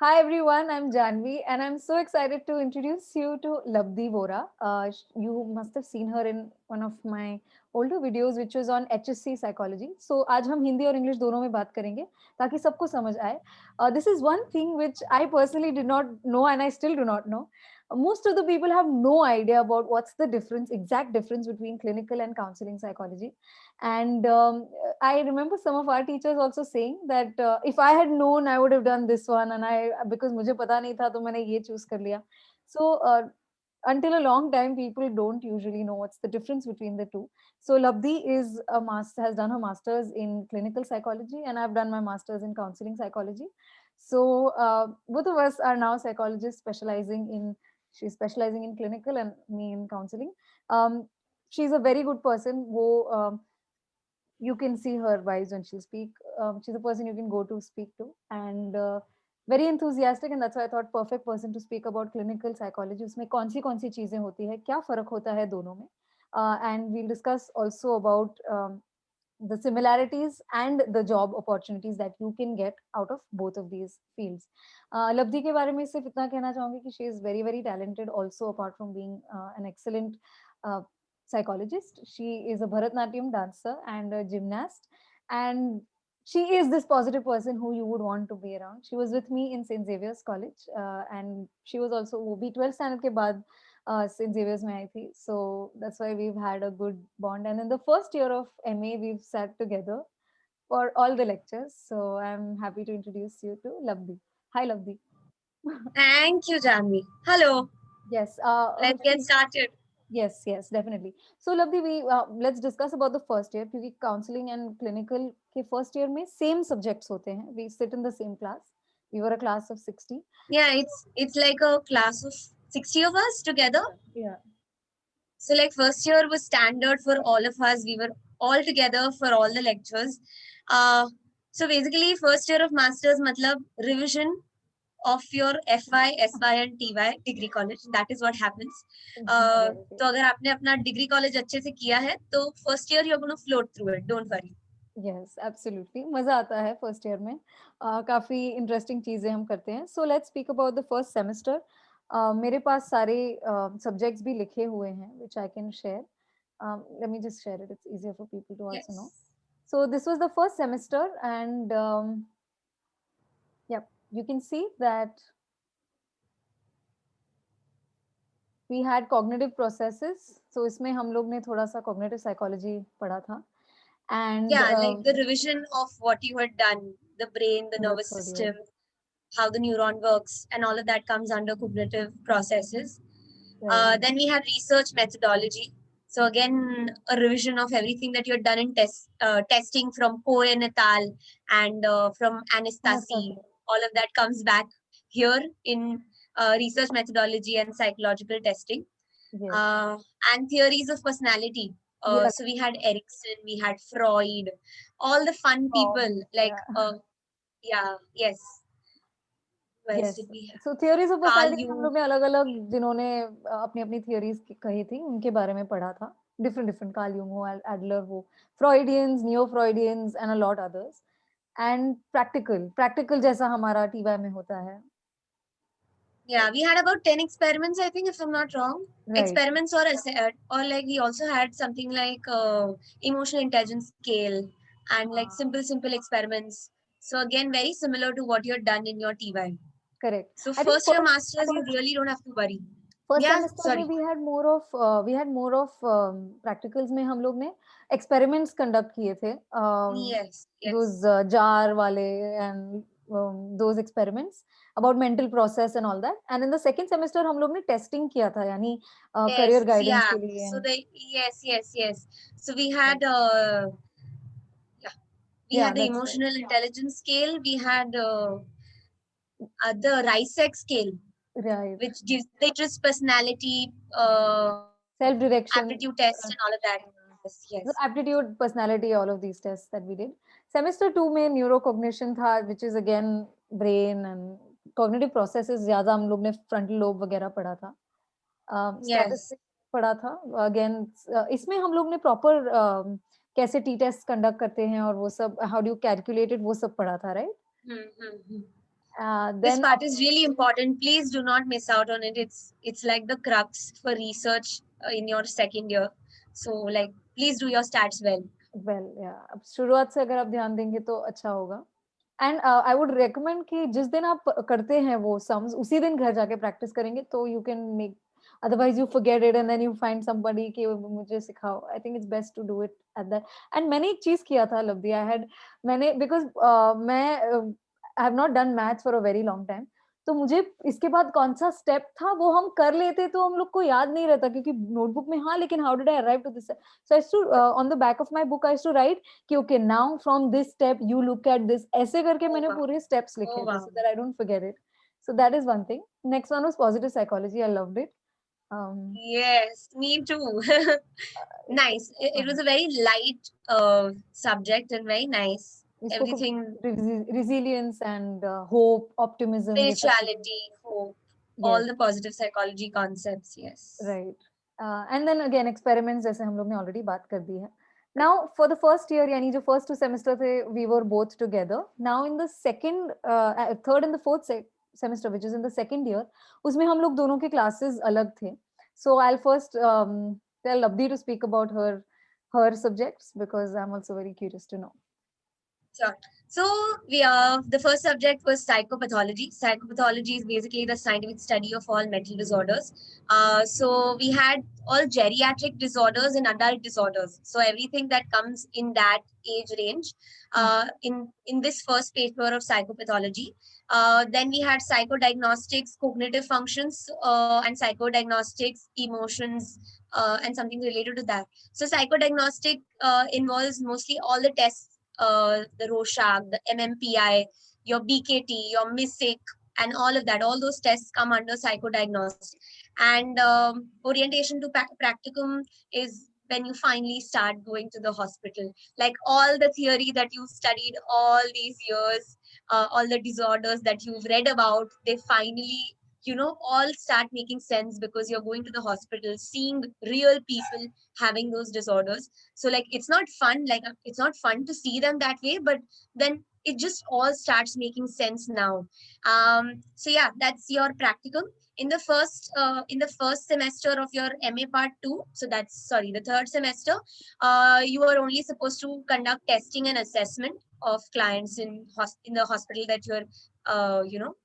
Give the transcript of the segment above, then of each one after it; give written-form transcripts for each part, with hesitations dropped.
Hi everyone, I'm Janvi and I'm so excited to introduce you to Labdi Vora. You must have seen her in one of my older videos which was on HSC psychology. So आज हम हिंदी और English दोनों में बात करेंगे ताकि सबको समझ आए. This is one thing which I personally did not know and I still do not know. Most of the people have no idea about what's the difference, exact difference between clinical and counseling psychology. And I remember some of our teachers also saying that if I had known, I would have done this one, and I because मुझे पता नहीं था तो मैंने ये choose कर लिया. So until a long time, people don't usually know what's the difference between the two. So Labdi is a master, has done her masters in clinical psychology, and I've done my masters in counseling psychology. So both of us are now psychologists specializing in. She's specializing in clinical and me in counseling. She's a very good person. वो you can see her vibes when she speak. She's a person you can go to speak to, and very enthusiastic, and that's why I thought perfect person to speak about clinical psychology. उसमें कौन सी चीजें होती है, क्या फर्क होता है दोनों में, and we'll discuss also about the similarities and the job opportunities that you can get out of both of these fields. लब्धि के बारे में सिर्फ इतना कहना चाहूंगी कि she is very very talented also apart from being an excellent uh, psychologist. She is a Bharatnatyam dancer and a gymnast, and she is this positive person who you would want to be around. She was with me in St. Xavier's College, and she was also वो भी 12th standard के बाद St. Xavier's में आई थी. So that's why we've had a good bond. And in the first year of MA, we've sat together for all the lectures. So I'm happy to introduce you to Labdi. Hi, Labdi. Thank you, Janvi. Hello. Yes. Let's get started. Yes, yes, definitely. So, Labdi, we let's discuss about the first year क्योंकि counseling and clinical के first year में same subjects होते हैं. We sit in the same class. We were a class of 60. Yeah, it's like a class of 60 of us together. Yeah. So like first year was standard for all of us. We were all together for all the lectures. So basically first year of masters matlab revision of your FY, SY and TY degree college. That is what happens. तो अगर आपने अपना degree college अच्छे से किया है तो first year you are gonna float through it, don't worry. Yes, absolutely. मजा आता है फर्स्ट ईयर में. काफी इंटरेस्टिंग चीजें हम करते हैं. So let's speak about the first semester. मेरे पास सारे सब्जेक्ट्स भी लिखे हुए हैं which I can share. Let me just share it. It's easier for people to also know. So this was the first semester, and yep, you can see that we had cognitive processes. So इसमें हम लोग ने थोड़ा सा cognitive psychology पढ़ा था. And yeah, like the revision of what you had done, the brain, the in the nervous third year. system, how the neuron works, and all of that comes under cognitive processes. Right. Then we had research methodology. So again, a revision of everything that you had done in testing from Cohen et al. And from Anastasi. Anastasia. All of that comes back here in research methodology and psychological testing. Yes. And theories of personality. Yeah. So we had Erickson, we had Freud, all the fun people. Like, Yeah. yeah, yes. Who else Yes. did we have? So theories of Carl personality हम Jung. लोग ने अलग-अलग जिन्होंने अपनी अपनी theories कही थी उनके बारे में पढ़ा था. Different Carl Jung हो, Adler हो, Freudians, Neo-Freudians and a lot others. And practical जैसा हमारा TY में होता है. Yeah, we had about 10 experiments, I think, if I'm not wrong. Right. Experiments or like we also had something like emotional intelligence scale and like simple experiments. So again, very similar to what you're done in your TY. Correct. So I think first year masters, you really don't have to worry. First Yeah, semester में sorry. We had more of practicals में हम लोग ने experiments conduct किए थे. Yes, those yes. Jar वाले and those experiments about mental process and all that. And in the second semester हम लोग ने टेस्टिंग किया था यानी करियर Yes, गाइडेंस yeah. के लिए. So they, yes. So we had, yeah, we या had the that's right. emotional intelligence scale. We had the RISEC scale, right. which gives the interest, personality, self direction. aptitude test, and all of that. So Yes. aptitude, personality, all of these tests that we did. Semester 2 में neurocognition था, which is again brain and cognitive processes. ज़्यादा हम लोग ने frontal lobe वगैरह पढ़ा था. Yes. Statistics पढ़ा था. Again, इसमें हम लोग ने proper कैसे t-test conduct करते हैं और वो सब, how do you calculate it, वो सब पढ़ा था, right? Hmm. This Then part is really important. Please do not miss out on it. It's like the crux for research in your second year. So like, please do your stats well. well, yeah, अब शुरुआत से अगर आप ध्यान देंगे तो अच्छा होगा. एंड आई वुड रिकमेंड कि जिस दिन आप करते हैं वो सम्स उसी दिन घर जाके प्रैक्टिस करेंगे तो you can make, otherwise you forget it and then you find somebody कि मुझे सिखाओ. I think it's best to do it at that. And मैंने एक चीज किया था लवदी, आई हैड, मैंने बिकॉज मैं I have not done maths for a very long time. तो मुझे इसके बाद कौन सा स्टेप था वो हम कर लेते तो हम लोग को याद नहीं रहता क्योंकि नोटबुक में हाँ, लेकिन how did I arrive to this. So I too on the back of my book I to write कि okay now from this step you look at this, ऐसे करके Oh मैंने wow. पूरे स्टेप्स Oh लिखे थे wow. So that I don't forget it. So that is one thing. Next one was positive psychology. I loved it. Yes, me too. Nice. It was a very light subject and very nice. We spoke of Everything, resilience and hope, optimism, ये सब चीजें. spirituality, hope, Yes, all the positive psychology concepts. Yes. right. And then again experiments जैसे हम लोग ने already बात कर दी है. Now for the first year, यानी जो first 2 semester थे, we were both together. Now in the second, third and the fourth semester, which is in the second year, उसमें हम लोग दोनों के classes अलग थे. So I'll first tell Abdi to speak about her subjects because I'm also very curious to know. Sure. So the first subject was psychopathology. Psychopathology is basically the scientific study of all mental disorders. So we had all geriatric disorders and adult disorders. So everything that comes in that age range. In this first paper of psychopathology. Then we had psychodiagnostics, cognitive functions, and psychodiagnostics, emotions, and something related to that. So psychodiagnostic involves mostly all the tests, the Rorschach, the MMPI, your BKT, your MISIC, and all of that. All those tests come under psychodiagnostic. And orientation to practicum is when you finally start going to the hospital. Like all the theory that you studied all these years, all the disorders that you've read about, they finally, all start making sense because you're going to the hospital, seeing real people having those disorders. So like it's not fun, it's not fun to see them that way, but then it just all starts making sense now. So yeah, that's your practicum in the first semester of your MA part 2. So that's, sorry, the third semester. You are only supposed to conduct testing and assessment of clients in the hospital that you're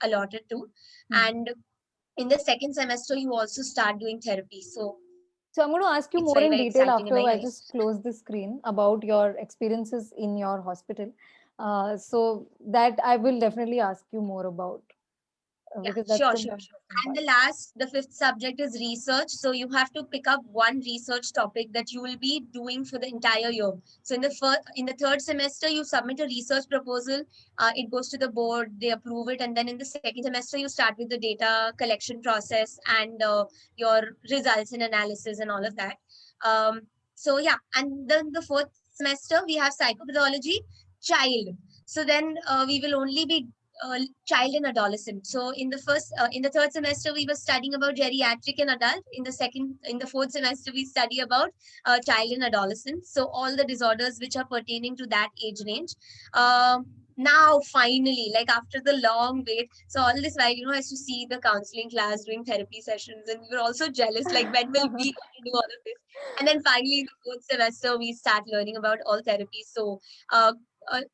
allotted to. And in the second semester you also start doing therapy. So I'm going to ask you it's more very, in very detail exciting and after very I nice. just close the screen about your experiences in your hospital. So that I will definitely ask you more about because that's Sure, the sure, most sure. important And part. the fifth subject is research. So you have to pick up one research topic that you will be doing for the entire year. So in the third semester, you submit a research proposal. It goes to the board, they approve it, and then in the second semester, you start with the data collection process and your results and analysis and all of that. So yeah, and then the fourth semester we have psychopathology, child. So then we will only be child and adolescent. So in the third semester we were studying about geriatric and adult. In the fourth semester we study about child and adolescent. So all the disorders which are pertaining to that age range. Now finally, like after the long wait, so all this while, I used to see the counseling class doing therapy sessions, and we were also jealous, like when will we get to do all of this? And then finally, in the fourth semester, we start learning about all therapies. So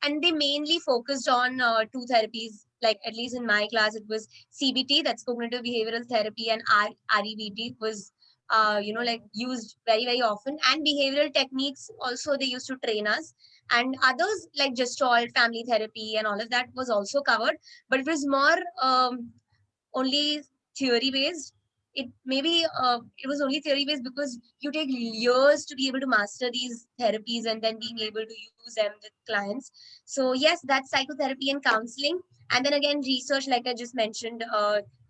and they mainly focused on two therapies. Like at least in my class, it was CBT, that's cognitive behavioral therapy, and REBT was like used very, very often. And behavioral techniques also they used to train us. And others like Gestalt, family therapy, and all of that was also covered, but it was more only theory based. It was only theory based because you take years to be able to master these therapies and then being able to use them with clients. So yes, that's psychotherapy and counseling. And then again, research, like I just mentioned,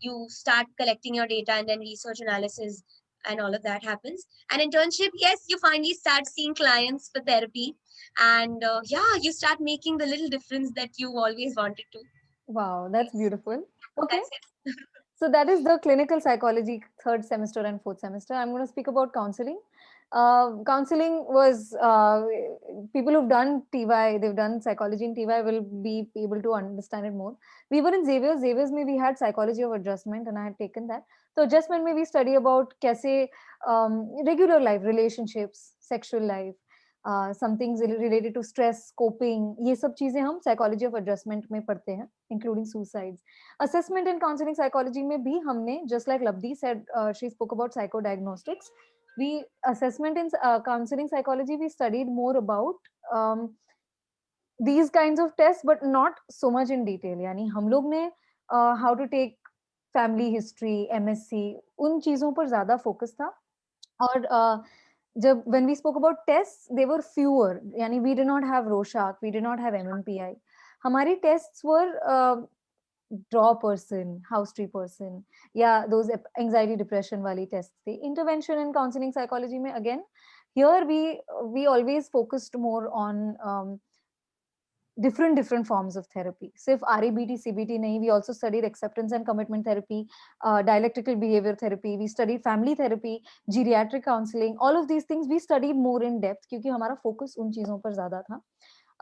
you start collecting your data and then research analysis and all of that happens. And internship, yes, you finally start seeing clients for therapy, and yeah, you start making the little difference that you always wanted to. Wow, that's beautiful. Okay. That's it. So that is the clinical psychology third semester and fourth semester. I'm going to speak about counseling. Counseling was, people who've done TY, they've done psychology in TY will be able to understand it more. We were in Xavier's में we had psychology of adjustment and I had taken that. So adjustment में we study about कैसे regular life, relationships, sexual life, some things related to stress, coping, ये सब चीजें हम psychology of adjustment में पढ़ते हैं, including suicides. Assessment and counseling psychology में भी हमने, just like Labdi said, she spoke about psychodiagnostics. We assessment in counseling psychology, we studied more about these kinds of tests, but not so much in detail. यानी हम लोग ने how to take family history, MSc, उन चीजों पर ज्यादा focus था. और जब when we spoke about tests, they were fewer. यानी we did not have Rorschach, we did not have MMPI. हमारी tests were draw person, house tree person, yeah, those anxiety depression wali tests the intervention in counseling psychology mein, again here we always focused more on different forms of therapy. Sirf RABT CBT nahi, we also studied acceptance and commitment therapy, dialectical behavior therapy, we studied family therapy, geriatric counseling, all of these things we studied more in depth kyunki hamara focus un cheezon par zyada tha.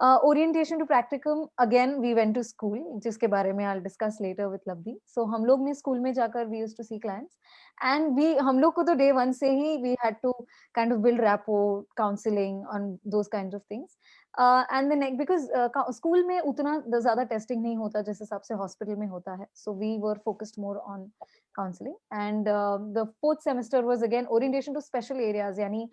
Orientation to practicum, again we went to school, जिसके बारे में I'll discuss later with Labdi. So हम लोग ने school में जाकर we used to see clients and हम लोग को तो day one से ही we had to kind of build rapport, counseling on those kinds of things. And then because school में उतना ज़्यादा testing नहीं होता जिस हिसाब से hospital में होता है, so we were focused more on counseling. And the fourth semester was again orientation to special areas, यानी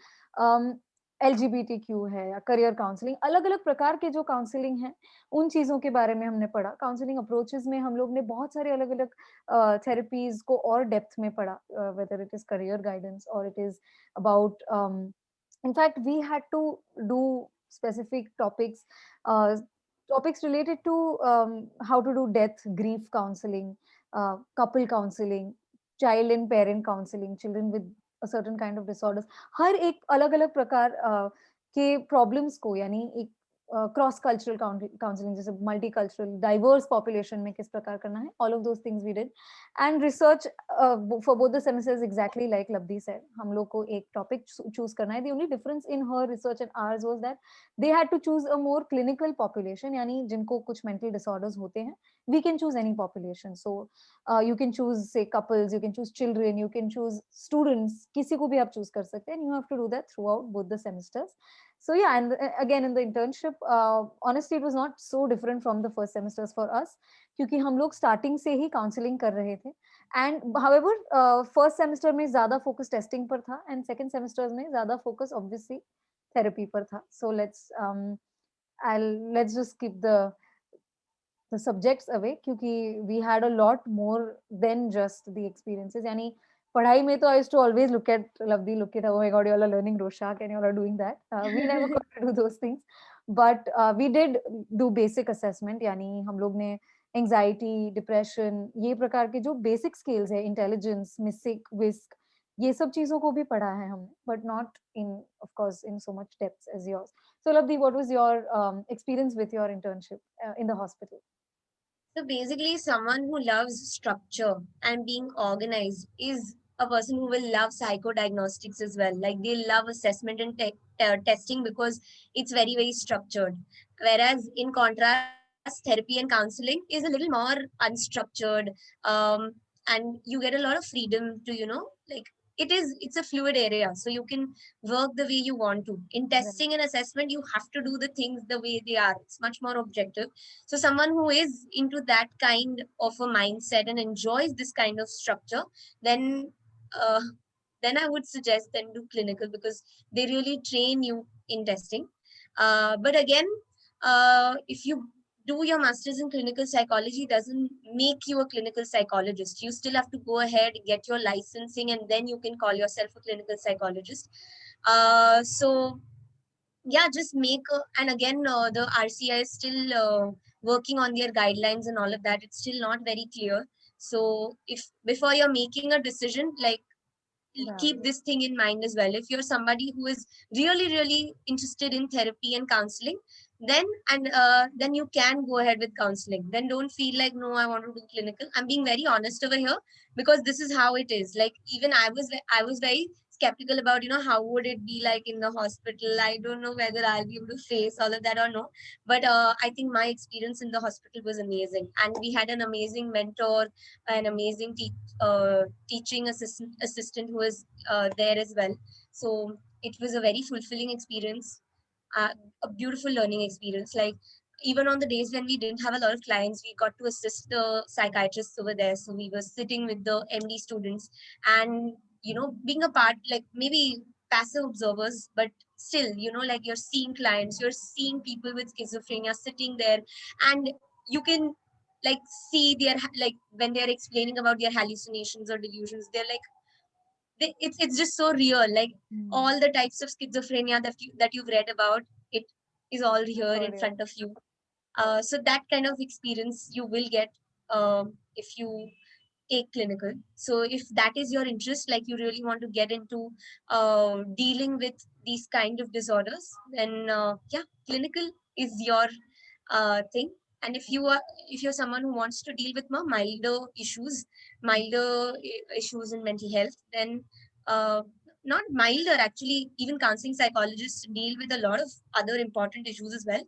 LGBTQ है या करियर काउंसलिंग, अलग अलग प्रकार के जो काउंसलिंग है उन चीजों के बारे में हमने पढ़ा. काउंसलिंग अप्रोचेस में हम लोग ने बहुत सारे अलग अलग थेरेपीज को और डेप्थ में पढ़ा, whether it is career guidance और it is about, in fact we had to do specific topics related to how to do death, grief counseling, couple counseling, child and parent counseling, children with a certain kind of disorders. हर एक अलग अलग प्रकार के problems को, यानी एक cross cultural counselling जैसे मल्टी कल्चरल डाइवर्स पॉपुलेशन में किस प्रकार करना है, all of those things we did. And research for both the semesters exactly like Labdhi said, हम लोग को एक टॉपिक चूज करना है. The only difference in her research and ours was that they had to choose a more clinical population, यानी जिनको कुछ mental disorders होते हैं. We can choose any population, so you can choose say couples, you can choose children, you can choose students, किसी को भी आप choose कर सकते हैं. You have to do that throughout both the semesters. So yeah, and again in the internship, honestly it was not so different from the first semesters for us क्योंकि हम लोग starting से ही counseling कर रहे थे. And however first semester में ज़्यादा focus testing पर था and second semesters में ज़्यादा focus obviously therapy पर था. So let's just keep the subjects away क्योंकि we had a lot more than just the experiences. यानी पढ़ाई में तो I used to always look at Lavdi, look at, oh my god, you all are learning Rorschach and you all are doing that. We never got to do those things, but we did do basic assessment. यानी हम लोग ने anxiety, depression, ये प्रकार के जो basic skills है, intelligence, MISIC, WISC, ये सब चीजों को भी पढ़ा है हमने, but not in, of course, in so much depth as yours. So Lavdi, what was your experience with your internship in the hospital? So basically, someone who loves structure and being organized is a person who will love psychodiagnostics as well. Like they love assessment and testing because it's very, very structured. Whereas in contrast, therapy and counseling is a little more unstructured. And you get a lot of freedom to, like it's a fluid area. So you can work the way you want to. In testing and assessment, you have to do the things the way they are. It's much more objective. So someone who is into that kind of a mindset and enjoys this kind of structure, then I would suggest then do clinical because they really train you in testing. But again, if you do your master's in clinical psychology, doesn't make you a clinical psychologist. You still have to go ahead, get your licensing, and then you can call yourself a clinical psychologist. So yeah, just make and again the RCI is still working on their guidelines and all of that. It's still not very clear. So if before you're making a decision, like keep this thing in mind as well. If you're somebody who is really, really interested in therapy and counseling, then you can go ahead with counseling. Then don't feel like, no, I want to do clinical. I'm being very honest over here because this is how it is. Like even I was very skeptical about, how would it be like in the hospital. I don't know whether I'll be able to face all of that or no, but I think my experience in the hospital was amazing, and we had an amazing mentor, an amazing teaching assistant who was there as well. So it was a very fulfilling experience, uh, a beautiful learning experience. Like, even on the days when we didn't have a lot of clients, we got to assist the psychiatrists over there. So we were sitting with the MD students and, being a part, like maybe passive observers, but still, like you're seeing clients, you're seeing people with schizophrenia sitting there, and you can like see their, like when they're explaining about their hallucinations or delusions, they're like, it's just so real. Like Hmm. all the types of schizophrenia that you've read about, it is all here So in real. front of you. So that kind of experience you will get if you take clinical. So if that is your interest, like you really want to get into dealing with these kind of disorders, then yeah, clinical is your thing. And if you're someone who wants to deal with more milder issues in mental health, then uh, not milder, actually, even counseling psychologists deal with a lot of other important issues as well,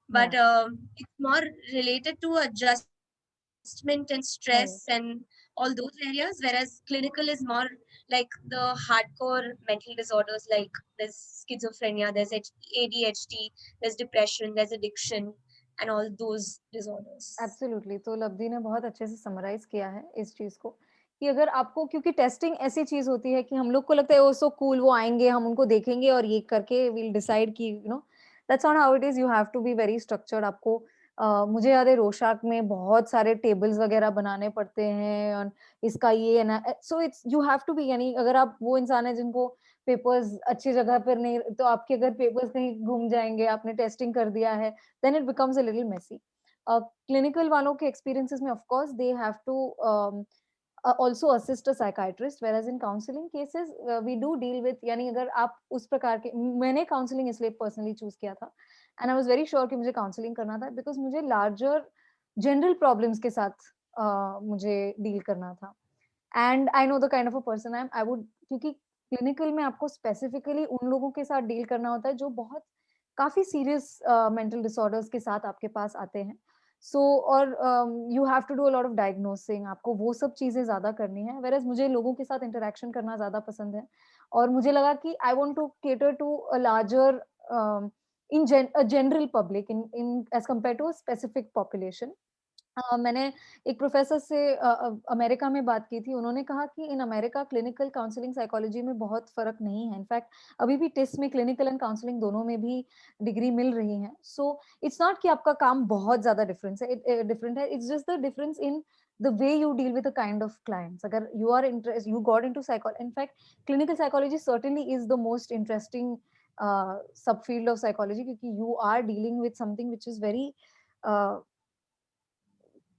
but Yeah. it's more related to adjustment and stress and Right. all those areas, whereas clinical is more like the hardcore mental disorders, like there's schizophrenia, there's ADHD, there's depression, there's addiction, and all those disorders. Absolutely. तो लब्धी ने बहुत अच्छे से summarise किया है इस चीज़ को, कि अगर आपको, क्योंकि टेस्टिंग ऐसी चीज़ होती है कि हम लोग को लगता है ओह सो कूल, वो आएँगे, हम उनको देखेंगे और ये करके वी विल डिसाइड कि that's not how it is. You have to be very structured. आपको मुझे याद है रोशाक में बहुत सारे टेबल्स वगैरह बनाने पड़ते हैं और इसका ये ना, so it's you have to be, यानी अगर आप वो इंसान है जिनको पेपर्स अच्छी जगह पर नहीं, तो आपके अगर पेपर्स कहीं गुम जाएँगे, आपने टेस्टिंग कर दिया है, then it becomes a little messy. Clinical वालों के एक्सपीरियंसेस में of course they have to also assist a psychiatrist, whereas in counseling cases we do deal with, यानी अगर आप उस प्रकार के, मैंने काउंसलिंग इसलिए पर्सनली चूज किया था and I was very sure कि मुझे काउंसलिंग करना था बिकॉज मुझे लार्जर जनरल प्रॉब्लम्स के साथ मुझे डील करना था and I know the kind of a person I would, क्योंकि क्लिनिकल में आपको स्पेसिफिकली उन लोगों के साथ डील करना होता है जो बहुत काफी सीरियस मेंटल डिसऑर्डर्स के साथ आपके पास आते हैं। सो और you have to do a lot of diagnosing, आपको वो सब चीजें ज्यादा करनी है, वेरएज मुझे लोगों के साथ इंटरेक्शन करना ज्यादा पसंद है और मुझे लगा कि I want to cater to a larger in general public in as compare to a specific population. मैंने एक प्रोफेसर से अमेरिका में बात की थी। उन्होंने कहा कि in America clinical counselling psychology में बहुत फ़र्क नहीं है। इनफैक्ट अभी भी टिस में क्लिनिकल एंड काउंसलिंग दोनों में भी डिग्री मिल रही है। सो इट्स नॉट कि आपका काम बहुत ज़्यादा डिफरेंट है। It's just the difference in the way you deal with the kind of clients. अगर you are interest you got into psychology, in fact clinical psychology certainly is the most interesting sub field of psychology, क्योंकि you are dealing with something which is very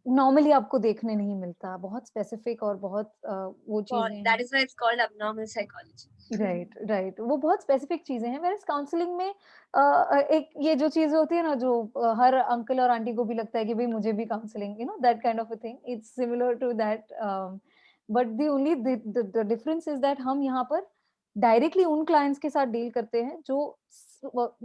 normally आपको देखने नहीं मिलता, बहुत specific और बहुत वो चीज़ें That हैं। is why it's called abnormal psychology. Right, right, वो बहुत स्पेसिफिक चीज़ें हैं, व्हेयरएज़ काउंसलिंग में एक ये जो चीज़ होती है ना, जो हर अंकल और आंटी को भी लगता है कि भई मुझे भी counselling, that kind of a thing, it's similar to that, but the only the difference is that हम यहाँ पर डायरेक्टली उन क्लाइंट्स के साथ डील करते हैं जो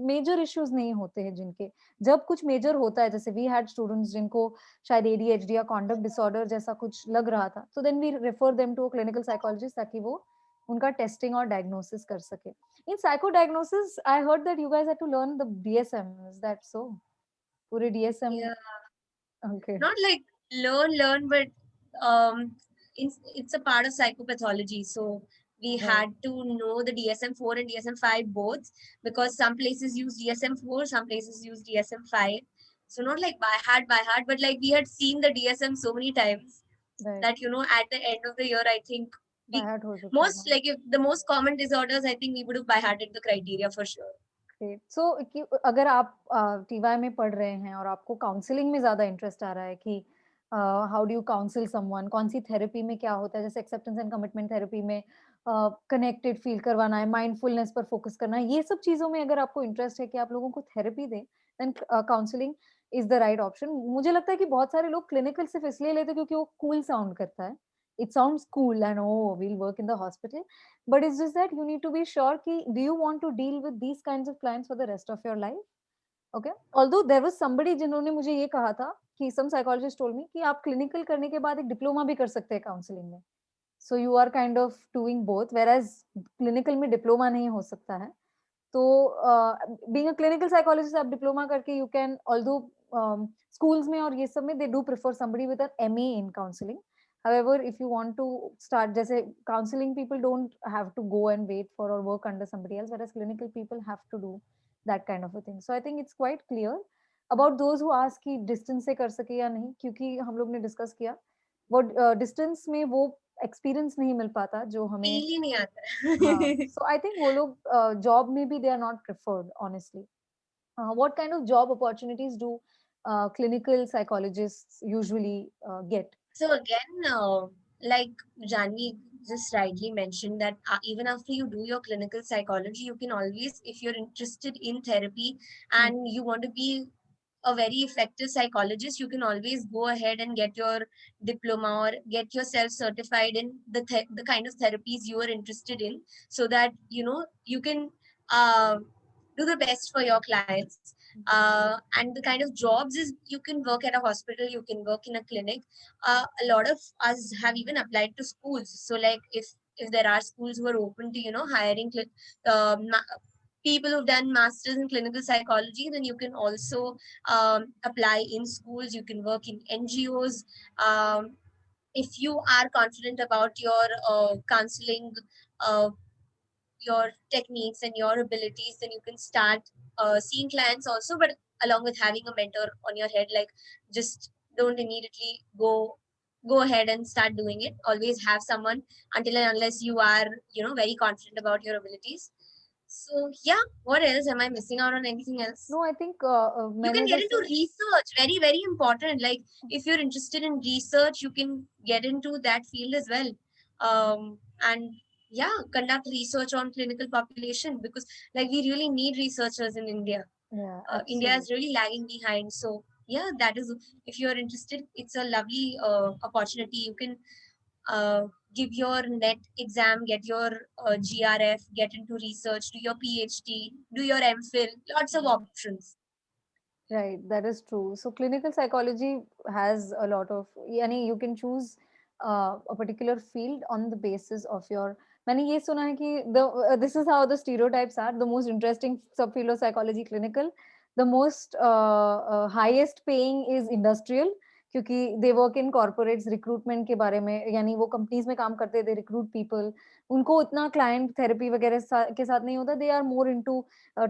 मेजर इश्यूज़ नहीं होते हैं जिनके। जब कुछ मेजर होता है, जैसे वी हैड स्टूडेंट्स जिनको शायद एडीएचडी या कॉन्डक्ट डिसऑर्डर जैसा कुछ लग रहा था, so then we refer them to a clinical psychologist ताकि वो उनका टेस्टिंग और डायग्नोसिस कर सके। In psycho diagnosis I heard that you guys had to learn the DSM, is that so? पूरे DSM? Yeah, okay. not like learn, but um, it's a part of psychopathology. So we right. had to know the DSM-4 and DSM-5 both, because some places use DSM-4, some places use DSM-5. So not like by heart, but like we had seen the DSM so many times right, that at the end of the year, I think by we heart हो चुका है, most हाँ। like if the most common disorders, I think we would have by hearted the criteria for sure. Great. So कि अगर आप TY में पढ़ रहे हैं और आपको काउंसलिंग में ज़्यादा इंटरेस्ट आ रहा है कि how do you counsel someone, कौन-सी थेरेपी में क्या होता है, जैसे एक्सेप्टेंस एंड कमिटमेंट थेरेपी में कनेक्टेड फील करवाना है, माइंडफुलनेस पर फोकस करना है, ये सब चीज़ों में अगर आपको इंटरेस्ट है कि आप लोगों को थेरेपी दें, then counselling is the right option. मुझे लगता है कि बहुत सारे लोग क्लिनिकल सिर्फ इसलिए लेते हैं क्योंकि वो कूल साउंड करता है, it sounds cool and oh, we'll work in the hospital, but it's just that you need to be sure ki, do you want to deal with these kinds of clients for the rest of your life? Okay, although there was somebody जिन्होंने मुझे ये कहा था कि some psychologist told me कि आप clinical करने के बाद एक डिप्लोमा भी कर सकते हैं काउंसलिंग में, so you are kind of doing both, whereas clinical में डिप्लोमा नहीं हो सकता है. तो being a clinical psychologist आप डिप्लोमा करके you can, although schools में और ये सब में they do prefer somebody with an MA in counseling. However, if you want to start, जैसे counseling people don't have to go and wait for or work under somebody else, whereas clinical people have to do that kind of a thing. So I think it's quite clear about those who ask कि distance से कर सके या नहीं, क्योंकि हम लोग ने discuss किया वो distance में वो experience नहीं मिल पाता जो हमें फील ही नहीं आता हाँ. है So I think वो लोग job में भी they are not preferred, honestly. What kind of job opportunities do clinical psychologists usually get? So again, like Janvi just rightly mentioned that even after you do your clinical psychology, you can always, if you're interested in therapy and you want to be a very effective psychologist, you can always go ahead and get your diploma or get yourself certified in the kind of therapies you are interested in, so that you can do the best for your clients. And the kind of jobs is, you can work at a hospital, you can work in a clinic. A lot of us have even applied to schools. So like if there are schools who are open to hiring people who've done masters in clinical psychology, then you can also apply in schools. You can work in NGOs. If you are confident about your counseling, uh, your techniques and your abilities, then you can start seeing clients also, but along with having a mentor on your head. Like, just don't immediately go ahead and start doing it. Always have someone until and unless you are very confident about your abilities. So yeah, what else? Am I missing out on anything else? No, I think You can मैंने get into जैसे research. Very, very important. Like, if you're interested in research, you can get into that field as well. And yeah, conduct research on clinical population, because like we really need researchers in India. yeah, India is absolutely. really lagging behind. So yeah, that is, if you're interested, it's a lovely opportunity. You can uh, give your net exam, get your GRF, get into research, do your PhD, do your MPhil, lots of options. Right, that is true. So clinical psychology has a lot of, यानी you can choose a particular field on the basis of your. मैंने ये सुना है कि this is how the stereotypes are. The most interesting subfield of psychology clinical, the most highest paying is industrial, क्योंकि they work in corporates, recruitment के बारे में, यानी वो companies में काम करते, they recruit people. उनको उतना client therapy वगैरह के साथ नहीं होता. They are more into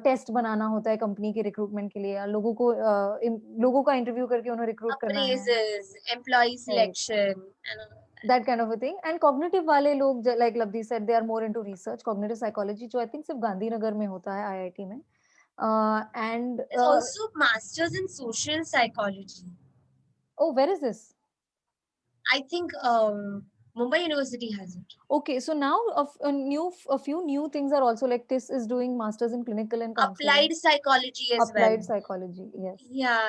test बनाना होता है कंपनी के रिक्रूटमेंट के लिए, लोगों का इंटरव्यू करके उन्हें रिक्रूट करना है. Appraises, employee right, selection, and all that. That kind of a thing. And cognitive वाले लोग like Labdhi said they are more into research, cognitive psychology, जो आई थिंक सिर्फ गांधीनगर में होता है आईआईटी में. And There's also masters in social psychology. Oh, where is this? I think Mumbai University has it. Okay, so now a few new things are also, like this is doing masters in clinical and counseling. Applied psychology as well. Applied psychology, yes. Yeah,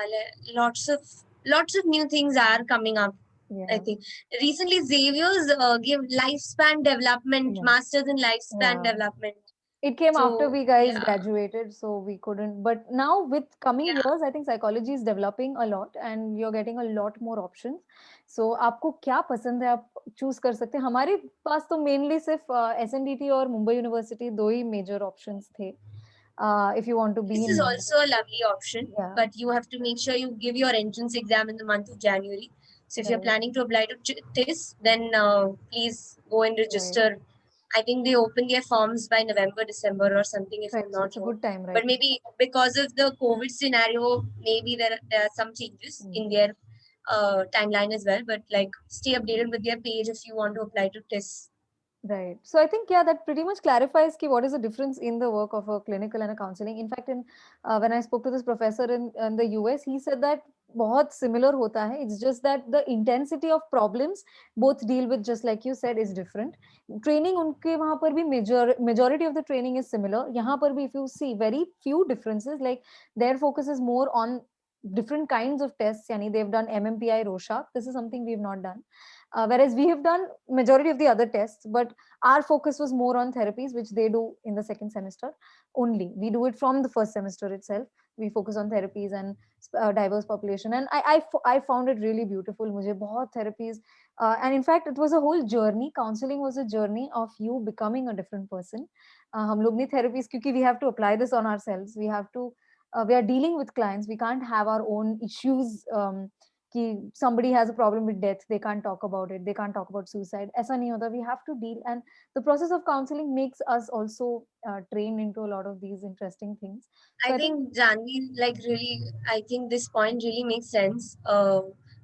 lots of new things are coming up. I Yeah, think recently Xavier's give lifespan development, yeah, masters in lifespan yeah. development. It came after So we guys yeah, graduated, so we couldn't. But now with coming yeah. years, I think psychology is developing a lot, and you're getting a lot more options. So आपको क्या पसंद है, आप choose कर सकते हैं. हमारे पास तो mainly सिर्फ SNDT और मुंबई यूनिवर्सिटी दो ही major options थे. If you want to be This in is Mumbai. also a lovely option, Yeah, but you have to make sure you give your entrance exam in the month of January. So if you're right, planning to apply to TIS, then please go and right, register. I think they open their forms by November, December or something, if right. I'm So not it's a wrong. good time right But now. maybe because of the COVID scenario, maybe there are some changes in their timeline as well. But like, stay updated with their page if you want to apply to TIS. Right. So I think, yeah, that pretty much clarifies ki what is the difference in the work of a clinical and a counseling. In fact, in when I spoke to this professor in the US, he said that बहुत similar होता है. It's just that the intensity of problems both deal with, just like you said, is different. Training उनके वहाँ पर भी majority of the training is similar. यहाँ पर भी if you see very few differences, like their focus is more on different kinds of tests. Yani they've done MMPI, Rorschach. This is something we've not done. Whereas we have done majority of the other tests, but our focus was more on therapies, which they do in the second semester only. We do it from the first semester itself. We focus on therapies and diverse population. And I found it really beautiful. Mujhe bahut therapies. And in fact, it was a whole journey. Counseling was a journey of you becoming a different person. हम लोग नहीं therapies क्योंकि we have to apply this on ourselves. We are dealing with clients. We can't have our own issues. कि somebody has a problem with death, they can't talk about it, they can't talk about suicide. ऐसा नहीं होता. We have to deal, and the process of counseling makes us also trained into a lot of these interesting things. So I think Janvi, like really, I think this point really makes sense.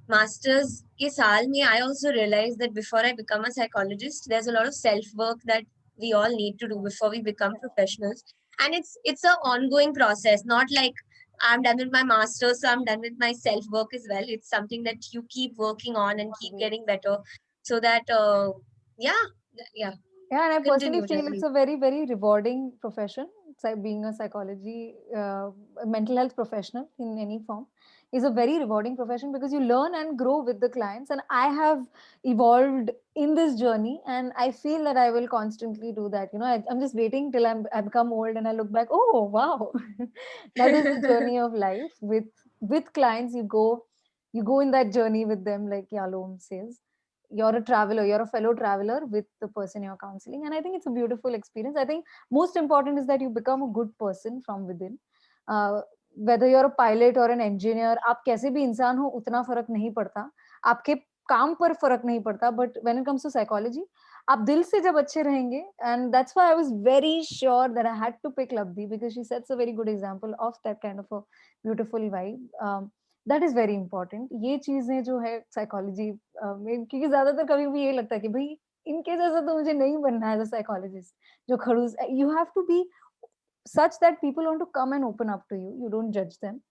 Masters ke saal mein, I also realized that before I become a psychologist, there's a lot of self work that we all need to do before we become professionals, and it's an ongoing process. Not like I'm done with my master's, so I'm done with my self work as well. It's something that you keep working on and keep getting better, so that yeah. Yeah, and I personally Continue, feel Janvi. it's a very, very rewarding profession. It's like being a psychology, a mental health professional in any form is a very rewarding profession because you learn and grow with the clients. And I have evolved in this journey, and I feel that I will constantly do that. You know, I'm just waiting till I become old and I look back. Oh wow, that is the journey of life with clients. You go in that journey with them, like Yalom says. You're a traveler, you're a fellow traveler with the person you're counseling, and I think it's a beautiful experience. I think most important is that you become a good person from within. Whether you're a pilot or an engineer, आप कैसे भी इंसान हो उतना फर्क नहीं पड़ता, आपके काम पर फर्क नहीं पड़ता, but when it comes to psychology, आप दिल से जब अच्छे रहेंगे, and that's why I was very sure that I had to pick Labdi because she sets a very good example of that kind of a beautiful vibe. That is very important. ये चीजें जो है psychology में, क्योंकि ज्यादातर कभी भी ये लगता है कि भाई इनके जैसा तो मुझे नहीं बनना है एज अ साइकोलॉजिस्ट जो खड़ूस. You have to be such that people want to come and open up to you. You don't judge them,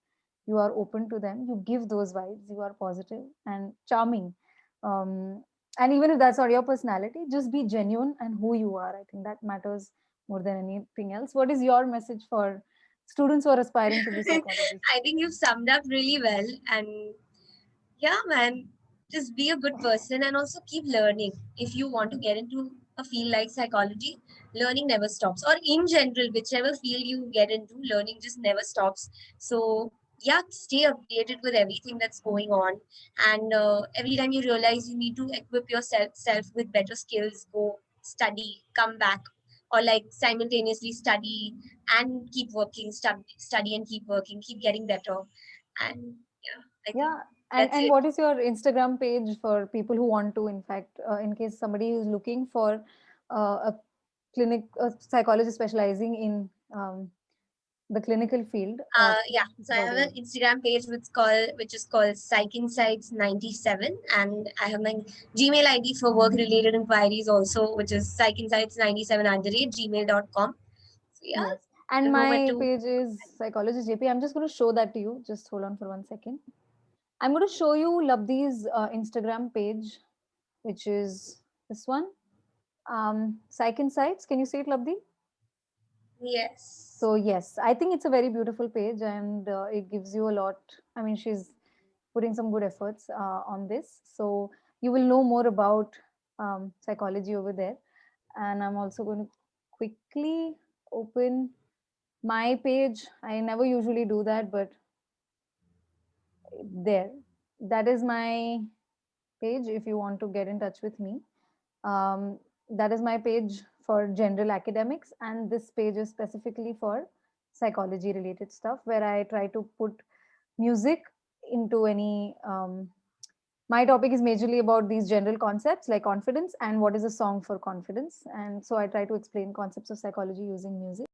you are open to them, you give those vibes, you are positive and charming. um, and even if that's not your personality, just be genuine and who you are. I think that matters more than anything else. What is your message for students who are aspiring to be psychologists? I think you've summed up really well. And yeah, man, just be a good person and also keep learning. If you want to get into a field like psychology, learning never stops. Or in general, whichever field you get into, learning just never stops. So yeah, stay updated with everything that's going on. And every time you realize you need to equip yourself with better skills, go study, come back, or like simultaneously study and keep working, study and keep working, keep getting better. And yeah, I think Yeah, that's and it. what is your Instagram page for people who want to, in fact, in case somebody is looking for a a psychologist specializing in the clinical field? Yeah, so I have an Instagram page which is called Psych Insights 97, and I have my Gmail ID for work related inquiries also, which is psychinsights97@gmail.com. So yeah, Yes, and know where my to. page is Psychologist JP. I'm just going to show that to you. Just hold on for 1 second. I'm going to show you Labdi's Instagram page, which is this one. Psych Insights. Can you see it, Labdi? Yes. So yes, I think it's a very beautiful page, and it gives you a lot. I mean, she's putting some good efforts on this, so you will know more about psychology over there. And I'm also going to quickly open my page. I never usually do that, but there, that is my page. If you want to get in touch with me, that is my page for general academics, and this page is specifically for psychology related stuff, where I try to put music into any my topic is majorly about these general concepts like confidence and what is a song for confidence, and so I try to explain concepts of psychology using music.